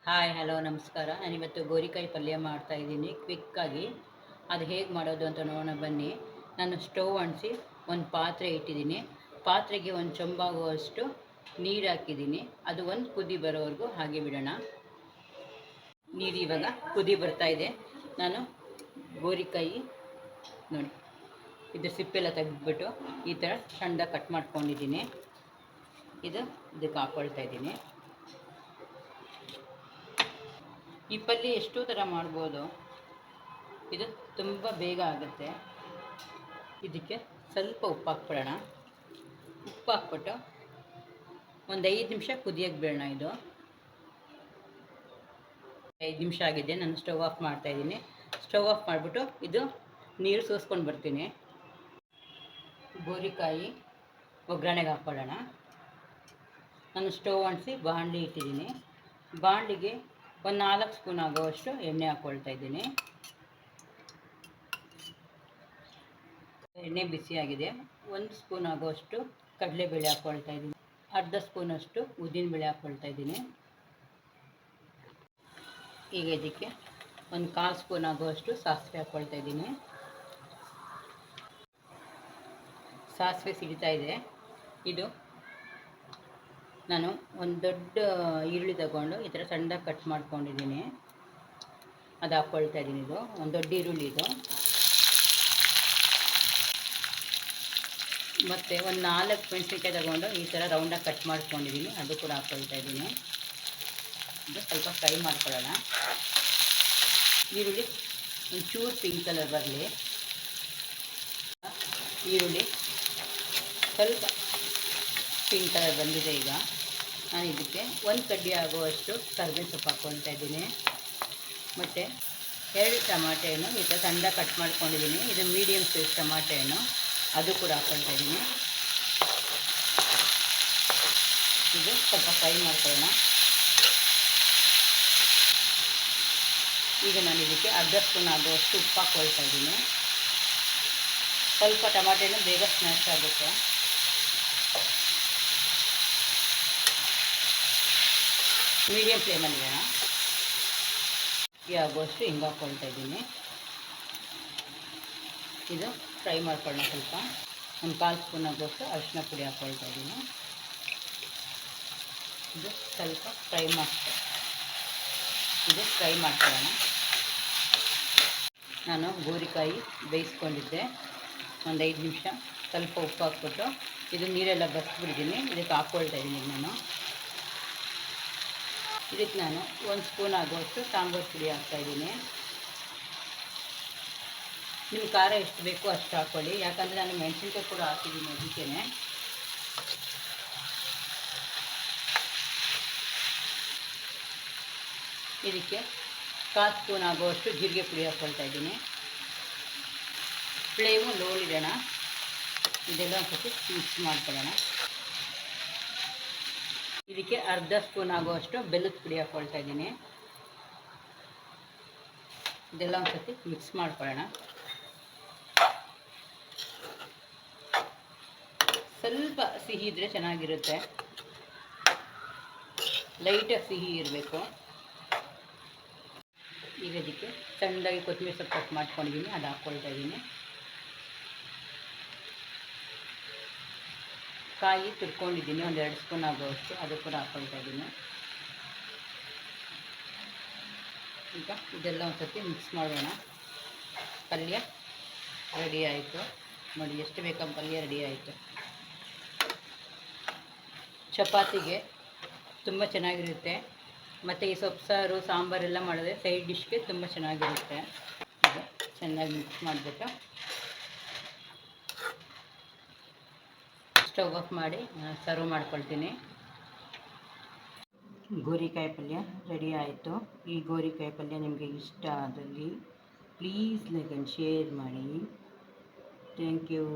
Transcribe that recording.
Hi hello ನಮಸ್ಕಾರ. ನಾನಿವತ್ತು ಗೋರಿಕಾಯಿ ಪಲ್ಯ ಮಾಡ್ತಾಯಿದ್ದೀನಿ ಕ್ವಿಕ್ಕಾಗಿ. ಅದು ಹೇಗೆ ಮಾಡೋದು ಅಂತ ನೋಡೋಣ ಬನ್ನಿ. ನಾನು ಸ್ಟವ್ ಅಂಟಿಸಿ ಒಂದು ಪಾತ್ರೆ ಇಟ್ಟಿದ್ದೀನಿ. ಪಾತ್ರೆಗೆ ಒಂದು ಚೊಂಬಾಗುವಷ್ಟು ನೀರು ಹಾಕಿದ್ದೀನಿ. ಅದು ಒಂದು ಕುದಿ ಬರೋವರೆಗೂ ಹಾಗೆ ಬಿಡೋಣ. ನೀರು ಇವಾಗ ಕುದಿ ಬರ್ತಾಯಿದೆ. ನಾನು ಗೋರಿಕಾಯಿ ನೋಡಿ ಇದು ಸಿಪ್ಪೆಲ್ಲ ತೆಗೆದ್ಬಿಟ್ಟು ಈ ಥರ ಸಣ್ಣದಾಗಿ ಕಟ್ ಮಾಡ್ಕೊಂಡಿದ್ದೀನಿ. ಇದಕ್ಕೆ ಹಾಕ್ಕೊಳ್ತಾ ಇದ್ದೀನಿ. ಈ ಪಲ್ಯ ಎಷ್ಟೋ ಥರ ಮಾಡ್ಬೋದು. ಇದು ತುಂಬ ಬೇಗ ಆಗುತ್ತೆ. ಇದಕ್ಕೆ ಸ್ವಲ್ಪ ಉಪ್ಪು ಹಾಕ್ಬಿಡೋಣ. ಉಪ್ಪು ಹಾಕ್ಬಿಟ್ಟು ಒಂದು 5 ನಿಮಿಷ ಕುದಿಯೋಕ್ಕೆ ಬಿಡೋಣ. ಇದು 5 ನಿಮಿಷ ಆಗಿದೆ. ನಾನು ಸ್ಟವ್ ಆಫ್ ಮಾಡ್ತಾಯಿದ್ದೀನಿ. ಸ್ಟವ್ ಆಫ್ ಮಾಡಿಬಿಟ್ಟು ಇದು ನೀರು ಸೋಸ್ಕೊಂಡು ಬರ್ತೀನಿ. ಗೋರಿಕಾಯಿ ಒಗ್ಗರಣೆಗೆ ಹಾಕ್ಕೊಳ್ಳೋಣ. ನಾನು ಸ್ಟವ್ ಅಂಟಿಸಿ ಬಾಣಲಿ ಇಟ್ಟಿದ್ದೀನಿ. ಬಾಣಲಿಗೆ ಒಂದು 4 ಸ್ಪೂನ್ ಆಗುವಷ್ಟು ಎಣ್ಣೆ ಹಾಕ್ಕೊಳ್ತಾ ಇದ್ದೀನಿ. ಎಣ್ಣೆ ಬಿಸಿಯಾಗಿದೆ. 1 ಸ್ಪೂನ್ ಆಗುವಷ್ಟು ಕಡಲೆಬೇಳೆ ಹಾಕ್ಕೊಳ್ತಾ ಇದ್ದೀನಿ. ಅರ್ಧ ಸ್ಪೂನಷ್ಟು ಉದ್ದಿನಬೇಳೆ ಹಾಕ್ಕೊಳ್ತಾ ಇದ್ದೀನಿ. ಈಗ ಇದಕ್ಕೆ ಒಂದು 1/4 ಸ್ಪೂನ್ ಆಗುವಷ್ಟು ಸಾಸಿವೆ ಹಾಕ್ಕೊಳ್ತಾ ಇದ್ದೀನಿ. ಸಾಸಿವೆ ಸಿಡಿತಾ ಇದೆ. ಇದು ನಾನು ಒಂದು ದೊಡ್ಡ ಈರುಳ್ಳಿ ತಗೊಂಡು ಈ ಥರ ಸಣ್ಣದಾಗಿ ಕಟ್ ಮಾಡ್ಕೊಂಡಿದ್ದೀನಿ. ಅದು ಹಾಕ್ಕೊಳ್ತಾ ಇದ್ದೀನಿ. ಇದು ಒಂದು ದೊಡ್ಡ ಈರುಳ್ಳಿ ಇದು. ಮತ್ತು ಒಂದು 4 ಮೆಣಸಿನ್ಕಾಯಿ ತಗೊಂಡು ಈ ಥರ ರೌಂಡಾಗಿ ಕಟ್ ಮಾಡ್ಕೊಂಡಿದ್ದೀನಿ. ಅದು ಕೂಡ ಹಾಕ್ಕೊಳ್ತಾ ಇದ್ದೀನಿ. ಇದು ಸ್ವಲ್ಪ ಫ್ರೈ ಮಾಡ್ಕೊಳ್ಳೋಣ. ಈರುಳ್ಳಿ ಒಂಚೂರು ಪಿಂಕ್ ಕಲರ್ ಬರಲಿ. ಈರುಳ್ಳಿ ಸ್ವಲ್ಪ ಪಿಂಕ್ ಕಲರ್ ಬಂದಿದೆ. ಈಗ ನಾನು ಇದಕ್ಕೆ 1 ಕಡ್ಡಿ ಆಗುವಷ್ಟು ಕರಿಬೇವು ಸೊಪ್ಪು ಹಾಕ್ಕೊಳ್ತಾ ಇದ್ದೀನಿ. ಮತ್ತು 2 ಟಮಾಟೆ ಹಣ್ಣು ಈ ಥರ ಸಣ್ಣ ಕಟ್ ಮಾಡ್ಕೊಂಡಿದ್ದೀನಿ. ಇದು ಮೀಡಿಯಮ್ ಸೈಜ್ ಟಮಾಟೆ ಹಣ್ಣು, ಅದು ಕೂಡ ಹಾಕ್ಕೊಳ್ತಾ ಇದ್ದೀನಿ. ಇದು ಸ್ವಲ್ಪ ಫ್ರೈ ಮಾಡ್ಕೊಳ್ಳೋಣ. ಈಗ ನಾನು ಇದಕ್ಕೆ ಅರ್ಧ ಸ್ಪೂನ್ ಆಗುವಷ್ಟು ಉಪ್ಪು ಹಾಕ್ಕೊಳ್ತಾ ಇದ್ದೀನಿ. ಸ್ವಲ್ಪ ಟಮಾಟೆ ಹಣ್ಣು ಬೇಗ ಸ್ಮ್ಯಾಶ್ ಆಗುತ್ತೆ. ಮೀಡಿಯಮ್ ಫ್ಲೇಮಲ್ಲಿ ಇಡೋಣ. ಆಗುವಷ್ಟು ಹಿಂಗೆ ಹಾಕ್ಕೊಳ್ತಾ ಇದ್ದೀನಿ. ಇದು ಫ್ರೈ ಮಾಡ್ಕೊಳ್ಳೋಣ. ಸ್ವಲ್ಪ ಒಂದು 1/4 ಸ್ಪೂನ್ ಆಗುವಷ್ಟು ಅರಿಶಿನ ಪುಡಿ ಹಾಕ್ಕೊಳ್ತಾ ಇದ್ದೀನಿ. ಇದು ಸ್ವಲ್ಪ ಫ್ರೈ ಮಾಡ್ಕೊಳ್ಳೋಣ. ನಾನು ಗೋರಿಕಾಯಿ ಬೇಯಿಸ್ಕೊಂಡಿದ್ದೆ ಒಂದು 5 ನಿಮಿಷ. ಸ್ವಲ್ಪ ಉಪ್ಪು ಹಾಕ್ಬಿಟ್ಟು ಇದು ನೀರೆಲ್ಲ ಬಸ್ಬಿಟ್ಟಿದ್ದೀನಿ. ಇದಕ್ಕೆ ಹಾಕ್ಕೊಳ್ತಾ ಇದ್ದೀನಿ. ಇದಕ್ಕೆ ನಾನು 1 ಸ್ಪೂನ್ ಆಗುವಷ್ಟು ಸಾಂಬಾರು ಪುಡಿ ಹಾಕ್ತಾಯಿದ್ದೀನಿ. ನಿಮ್ಮ ಖಾರ ಎಷ್ಟು ಬೇಕೋ ಅಷ್ಟು ಹಾಕ್ಕೊಳ್ಳಿ. ಯಾಕಂದರೆ ನಾನು ಮೆಣಸಿನ್ಕಾಯಿ ಕೂಡ ಹಾಕಿದ್ದೀನಿ. ಅದಕ್ಕೇ ಇದಕ್ಕೆ 1/4 ಸ್ಪೂನ್ ಆಗುವಷ್ಟು ಜೀರಿಗೆ ಪುಡಿ ಹಾಕ್ಕೊಳ್ತಾ ಇದ್ದೀನಿ. ಫ್ಲೇಮು ಲೋಲಿಡೋಣ. ಇದೆಲ್ಲ ಒಂದು ಸ್ವಲ್ಪ ಮಿಕ್ಸ್ ಮಾಡ್ಕೊಳ್ಳೋಣ. ಇದಕ್ಕೆ ಅರ್ಧ ಸ್ಪೂನ್ ಆಗುವಷ್ಟು ಬೆಲ್ಲದ ಪುಡಿ ಹಾಕ್ಕೊಳ್ತಾ ಇದ್ದೀನಿ. ಇದೆಲ್ಲ ಒಂದು ಸರ್ತಿ ಮಿಕ್ಸ್ ಮಾಡ್ಕೊಳ್ಳೋಣ. ಸ್ವಲ್ಪ ಸಿಹಿ ಇದ್ದರೆ ಚೆನ್ನಾಗಿರುತ್ತೆ. ಲೈಟಾಗಿ ಸಿಹಿ ಇರಬೇಕು. ಈಗ ಇದಕ್ಕೆ ಸಣ್ಣದಾಗಿ ಕೊತ್ತಂಬರಿ ಸೊಪ್ಪು ಕಟ್ ಮಾಡ್ಕೊಂಡಿದ್ದೀನಿ. ಅದು ಹಾಕ್ಕೊಳ್ತಾ ಇದ್ದೀನಿ. ಕಾಯಿ ತುರ್ಕೊಂಡಿದ್ದೀನಿ ಒಂದು 2 ಸ್ಪೂನ್ ಆಗುವಷ್ಟು, ಅದು ಕೂಡ ಹಾಕ್ಕೊಳ್ತಾ ಇದ್ದೀನಿ. ಈಗ ಇದೆಲ್ಲ ಒಂದು ಸರ್ತಿ ಮಿಕ್ಸ್ ಮಾಡೋಣ. ಪಲ್ಯ ರೆಡಿ ಆಯಿತು. ನೋಡಿ ಎಷ್ಟು ಬೇಕಾದ ಪಲ್ಯ ರೆಡಿ ಆಯಿತು. ಚಪಾತಿಗೆ ತುಂಬ ಚೆನ್ನಾಗಿರುತ್ತೆ. ಮತ್ತು ಈ ಸೊಪ್ಪು ಸಾರು ಸಾಂಬಾರೆಲ್ಲ ಮಾಡಿದ್ರೆ ಸೈಡ್ ಡಿಶ್ಗೆ ತುಂಬ ಚೆನ್ನಾಗಿರುತ್ತೆ. ಇದು ಚೆನ್ನಾಗಿ ಮಿಕ್ಸ್ ಮಾಡಿಬಿಟ್ಟು ಸ್ಟವ್ ಆಫ್ ಮಾಡಿ ಸರ್ವ್ ಮಾಡ್ಕೊಳ್ತೀನಿ. ಗೋರಿಕಾಯಿ ಪಲ್ಯ ರೆಡಿ ಆಯಿತು. ಈ ಗೋರಿಕಾಯಿ ಪಲ್ಯ ನಿಮಗೆ ಇಷ್ಟ ಆದಲ್ಲಿ ಪ್ಲೀಸ್ ಲೈಕ್ ಆ್ಯಂಡ್ ಶೇರ್ ಮಾಡಿ. Thank you.